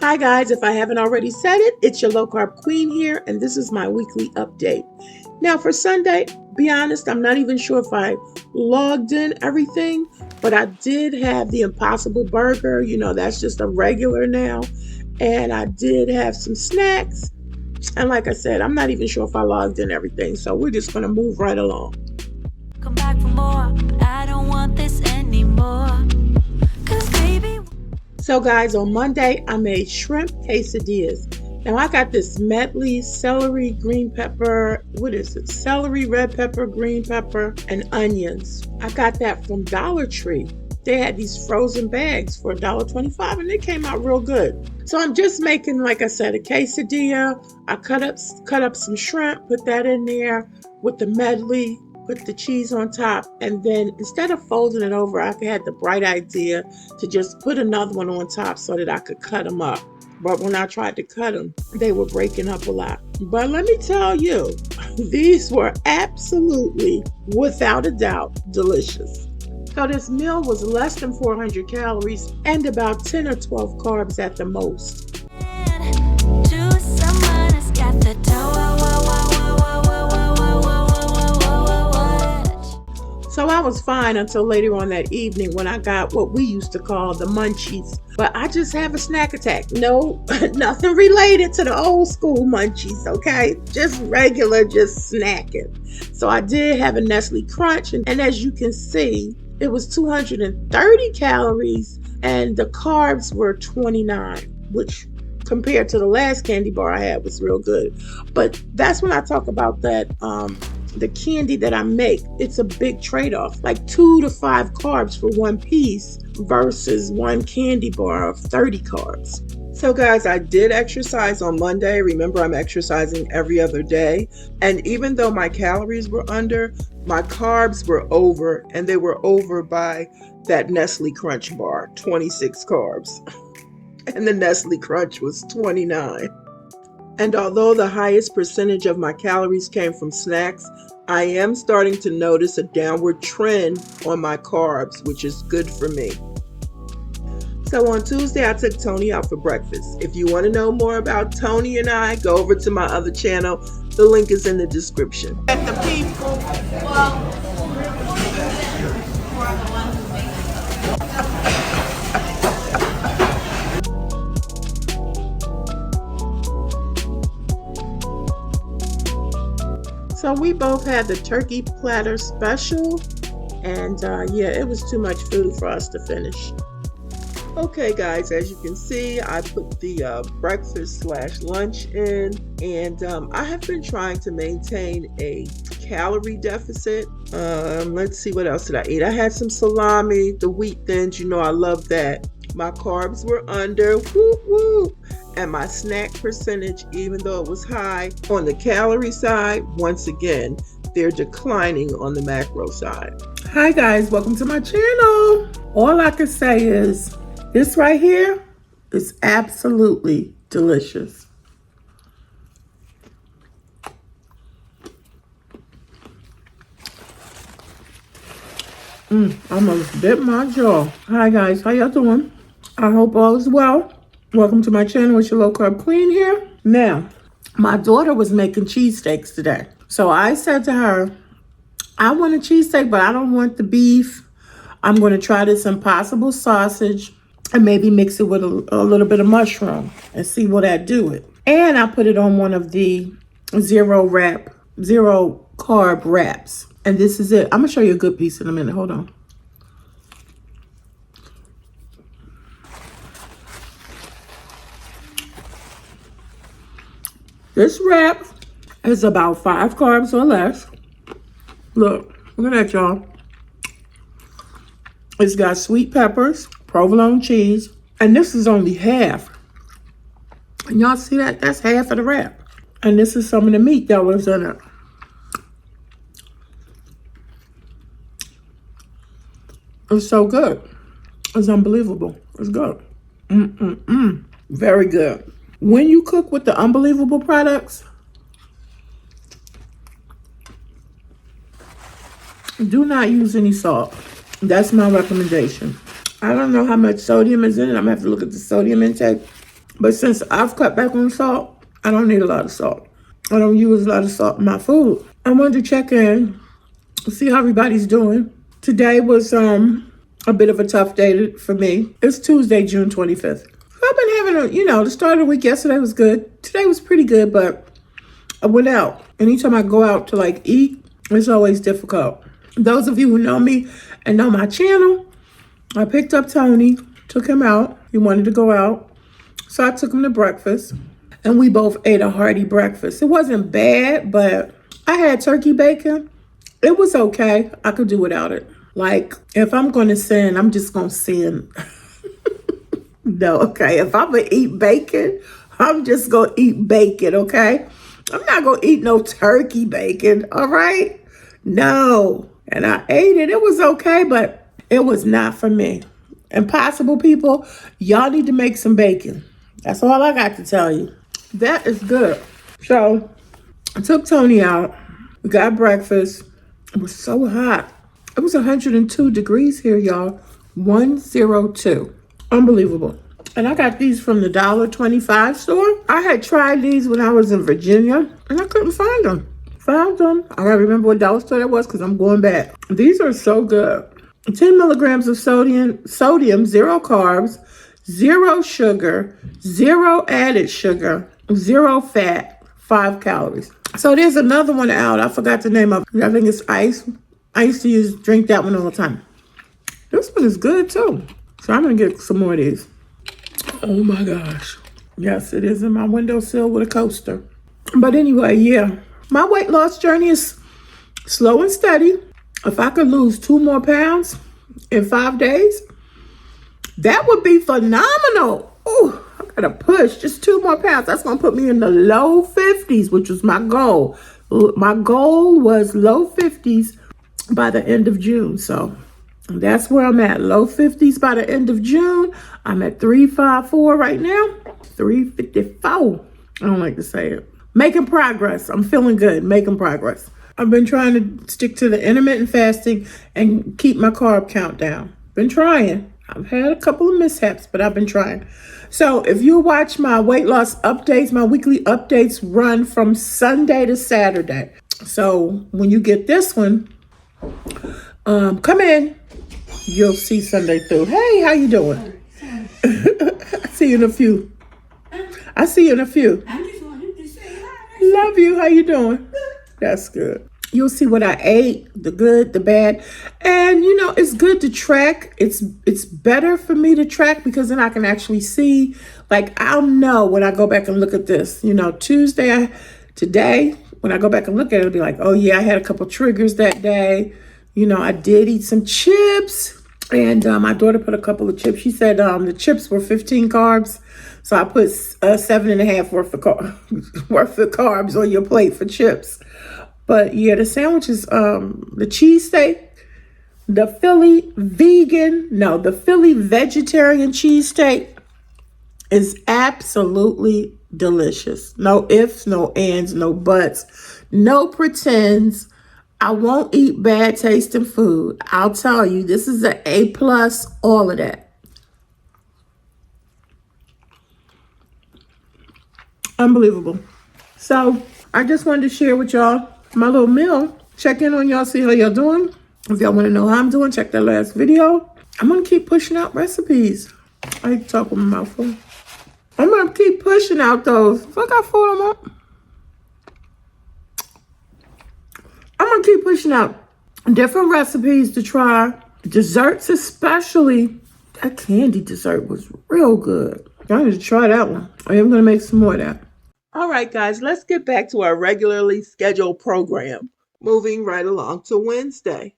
Hi guys, if I haven't already said it, it's your low carb queen here, and this is my weekly update. Now for Sunday, be honest, I'm not even sure if I logged in everything, but I did have the Impossible Burger. That's just a regular now. And I did have some snacks. And like I said, I'm not even sure if I logged in everything, so we're just going to move right along. Come back for more. I don't want this anymore. So guys, on Monday, I made shrimp quesadillas. Now I got this medley celery, green pepper, celery, red pepper, green pepper, and onions. I got that from Dollar Tree. They had these frozen bags for $1.25 and they came out real good. So I'm just making, like I said, a quesadilla. I cut up some shrimp, put that in there with the medley, put the cheese on top, and then instead of folding it over, I had the bright idea to just put another one on top so that I could cut them up. But when I tried to cut them, they were breaking up a lot. But let me tell you, these were absolutely, without a doubt, delicious. So this meal was less than 400 calories and about 10 or 12 carbs at the most. So I was fine until later on that evening when I got what we used to call the munchies. But I just have a snack attack. No, nothing related to the old school munchies, okay? Just regular, just snacking. So I did have a Nestle Crunch, and as you can see, it was 230 calories and the carbs were 29, which compared to the last candy bar I had was real good. But that's when I talk about that the candy that I make, it's a big trade-off, like 2 to 5 carbs for one piece versus one candy bar of 30 carbs. So guys, I did exercise on Monday. Remember, I'm exercising every other day. And even though my calories were under, my carbs were over, and they were over by that Nestle Crunch bar, 26 carbs. And the Nestle Crunch was 29. And although the highest percentage of my calories came from snacks, I am starting to notice a downward trend on my carbs, which is good for me. So on Tuesday, I took Tony out for breakfast. If you want to know more about Tony and I, go over to my other channel. The link is in the description. At the people. So we both had the turkey platter special, and it was too much food for us to finish. Okay guys, as you can see, I put the breakfast/lunch in, and I have been trying to maintain a calorie deficit. Let's see, what else did I eat? I had some salami, the wheat thins, I love that. My carbs were under, whoop whoop. And my snack percentage, even though it was high on the calorie side, once again, they're declining on the macro side. Hi guys, welcome to my channel. All I can say is this right here is absolutely delicious. Almost bit my jaw. Hi guys, how y'all doing? I hope all is well. Welcome to my channel. It's your low carb queen here. Now, my daughter was making cheesesteaks today. So I said to her, I want a cheesesteak, but I don't want the beef. I'm going to try this Impossible sausage and maybe mix it with a little bit of mushroom and see what that do it. And I put it on one of the zero carb wraps. And this is it. I'm going to show you a good piece in a minute. Hold on. This wrap is about 5 carbs or less. Look at that, y'all. It's got sweet peppers, provolone cheese, and this is only half. And y'all see that? That's half of the wrap. And this is some of the meat that was in it. It's so good. It's unbelievable. It's good. Very good. When you cook with the Unbelievable products, do not use any salt. That's my recommendation. I don't know how much sodium is in it. I'm going to have to look at the sodium intake. But since I've cut back on salt, I don't need a lot of salt. I don't use a lot of salt in my food. I wanted to check in, see how everybody's doing. Today was a bit of a tough day for me. It's Tuesday, June 25th. I've been having the start of the week yesterday was good. Today was pretty good, but I went out. Anytime I go out to like eat, it's always difficult. Those of you who know me and know my channel, I picked up Tony, took him out. He wanted to go out. So I took him to breakfast, and we both ate a hearty breakfast. It wasn't bad, but I had turkey bacon. It was okay. I could do without it. Like, if I'm going to sin, I'm just going to sin. No, okay. If I'm going to eat bacon, I'm just going to eat bacon, okay? I'm not going to eat no turkey bacon, all right? No. And I ate it. It was okay, but it was not for me. Impossible people, y'all need to make some bacon. That's all I got to tell you. That is good. So I took Tony out. We got breakfast. It was so hot. It was 102 degrees here, y'all. 102. Unbelievable. And I got these from the $1.25 store. I had tried these when I was in Virginia, and I couldn't find them. Found them. I gotta remember what dollar store that was because I'm going back. These are so good. 10 milligrams of sodium, 0 carbs, 0 sugar, 0 added sugar, 0 fat, 5 calories. So there's another one out. I forgot the name of it. I think it's ice. I used to drink that one all the time. This one is good too. So I'm going to get some more of these. Oh my gosh. Yes, it is in my windowsill with a coaster. But anyway, yeah. My weight loss journey is slow and steady. If I could lose 2 more pounds in 5 days, that would be phenomenal. Oh, I gotta push just 2 more pounds. That's gonna put me in the low 50s, which was my goal. My goal was low 50s by the end of June. So that's where I'm at. Low 50s by the end of June. I'm at 354 right now. 354. I don't like to say it. Making progress. I'm feeling good. Making progress. I've been trying to stick to the intermittent fasting and keep my carb count down. Been trying. I've had a couple of mishaps, but I've been trying. So if you watch my weight loss updates, my weekly updates run from Sunday to Saturday. So when you get this one, come in. You'll see Sunday through. Hey, how you doing? I see you in a few. I see you in a few. I just wanted to say hi. Love you. How you doing? That's good. You'll see what I ate, the good, the bad. And, it's good to track. It's better for me to track because then I can actually see, like, I'll know when I go back and look at this. Today, when I go back and look at it, it'll be like, oh, yeah, I had a couple triggers that day. I did eat some chips. And my daughter put a couple of chips. She said the chips were 15 carbs. So I put 7.5 worth of carbs on your plate for chips. But yeah, the sandwiches, the cheesesteak, the Philly vegetarian cheesesteak is absolutely delicious. No ifs, no ands, no buts, no pretends. I won't eat bad tasting food. I'll tell you, this is an A+, all of that. Unbelievable. So I just wanted to share with y'all my little meal. Check in on y'all, see how y'all doing. If y'all want to know how I'm doing, check that last video. I'm going to keep pushing out recipes. I talk with my mouth full. I'm going to keep pushing out those. Look how full I'm up. I'm going to keep pushing out different recipes to try. Desserts especially. That candy dessert was real good. I need to try that one. I am going to make some more of that. All right, guys, let's get back to our regularly scheduled program. Moving right along to Wednesday.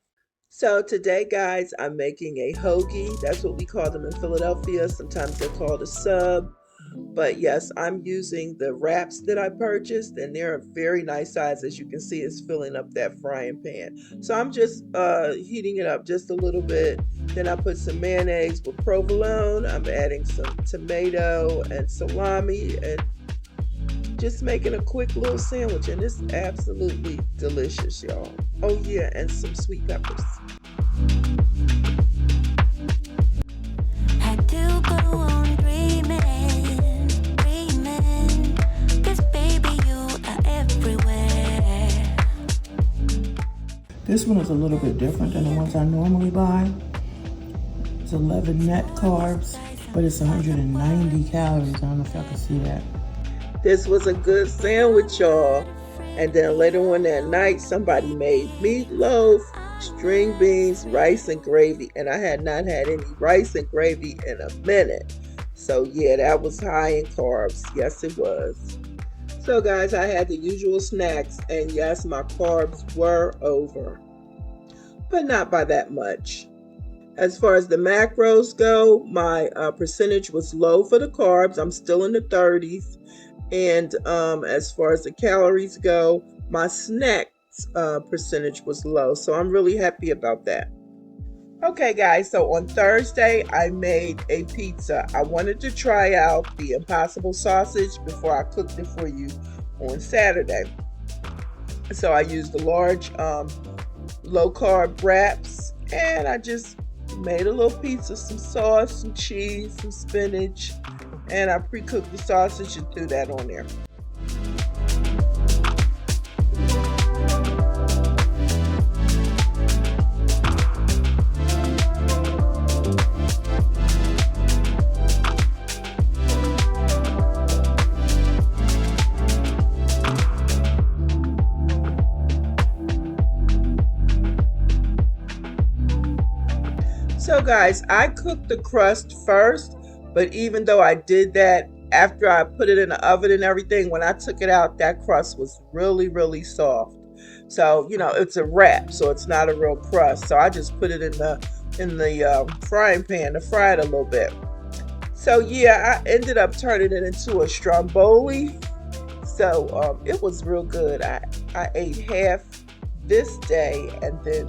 So today, guys, I'm making a hoagie. That's what we call them in Philadelphia. Sometimes they're called a sub. But yes, I'm using the wraps that I purchased, and they're a very nice size. As you can see, it's filling up that frying pan. So I'm just heating it up just a little bit. Then I put some mayonnaise with provolone. I'm adding some tomato and salami and just making a quick little sandwich, and it's absolutely delicious, y'all. Oh yeah, and some sweet peppers. Had to go on dreaming This one is a little bit different than the ones I normally buy. It's 11 net carbs, but it's 190 calories. I don't know if y'all can see that. This was a good sandwich, y'all. And then later on that night, somebody made meatloaf, string beans, rice, and gravy. And I had not had any rice and gravy in a minute. So yeah, that was high in carbs. Yes, it was. So guys, I had the usual snacks. And yes, my carbs were over. But not by that much. As far as the macros go, my percentage was low for the carbs. I'm still in the 30s. And as far as the calories go, my snacks percentage was low. So I'm really happy about that. Okay, guys, so on Thursday, I made a pizza. I wanted to try out the Impossible sausage before I cooked it for you on Saturday. So I used the large low-carb wraps, and I just made a little pizza, some sauce, some cheese, some spinach, and I pre-cooked the sausage and threw that on there. So guys, I cooked the crust first, but even though I did that, after I put it in the oven and everything, when I took it out, that crust was really, really soft. So, you know, it's a wrap, so it's not a real crust. So I just put it in the frying pan to fry it a little bit. So yeah, I ended up turning it into a stromboli. So it was real good. I ate half this day and then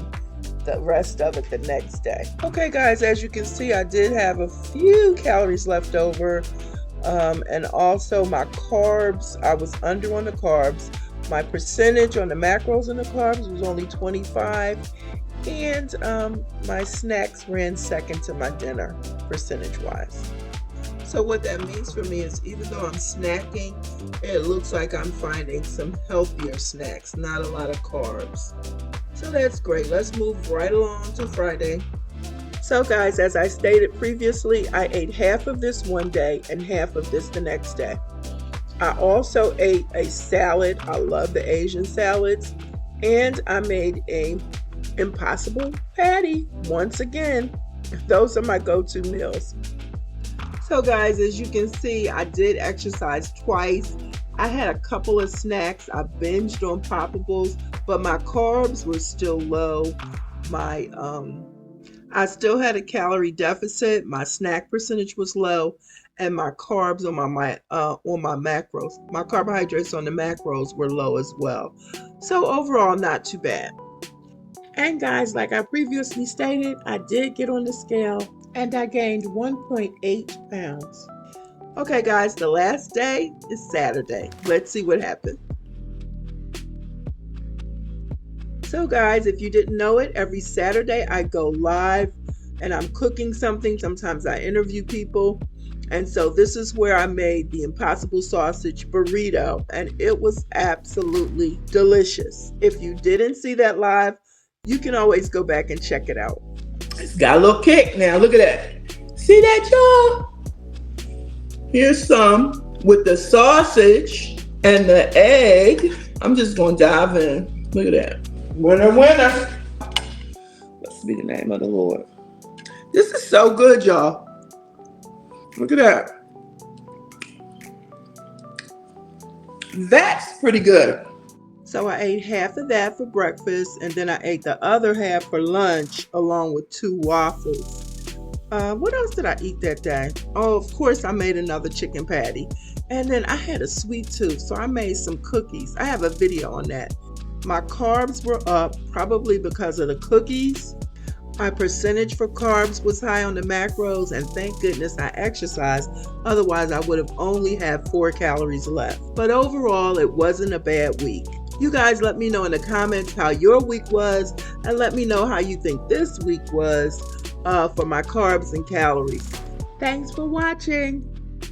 the rest of it the next day. Okay guys, as you can see, I did have a few calories left over, and also my carbs, I was under on the carbs. My percentage on the macros and the carbs was only 25, and my snacks ran second to my dinner percentage wise. So what that means for me is, even though I'm snacking, it looks like I'm finding some healthier snacks, not a lot of carbs. So that's great. Let's move right along to Friday. So guys, as I stated previously, I ate half of this one day and half of this the next day. I also ate a salad. I love the Asian salads. And I made a Impossible patty. Once again, those are my go-to meals. So guys, as you can see, I did exercise twice. I had a couple of snacks. I binged on poppables, but my carbs were still low. I still had a calorie deficit. My snack percentage was low, and my carbs on my macros, my carbohydrates on the macros were low as well. So overall, not too bad. And guys, like I previously stated, I did get on the scale and I gained 1.8 pounds. Okay guys, the last day is Saturday. Let's see what happened. So guys, if you didn't know it, every Saturday I go live and I'm cooking something. Sometimes I interview people. And so this is where I made the Impossible sausage burrito, and it was absolutely delicious. If you didn't see that live, you can always go back and check it out. It's got a little kick now. Look at that. See that, y'all? Here's some with the sausage and the egg. I'm just going to dive in. Look at that. Winner, winner. Blessed be the name of the Lord. This is so good, y'all. Look at that. That's pretty good. So I ate half of that for breakfast, and then I ate the other half for lunch along with 2 waffles. What else did I eat that day? Oh, of course, I made another chicken patty. And then I had a sweet tooth, so I made some cookies. I have a video on that. My carbs were up, probably because of the cookies. My percentage for carbs was high on the macros, and thank goodness I exercised. Otherwise, I would have only had 4 calories left. But overall, it wasn't a bad week. You guys let me know in the comments how your week was, and let me know how you think this week was for my carbs and calories. Thanks for watching.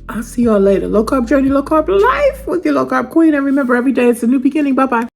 I'll see y'all later. Low carb journey, low carb life with your low carb queen. And remember, every day it's a new beginning. Bye-bye.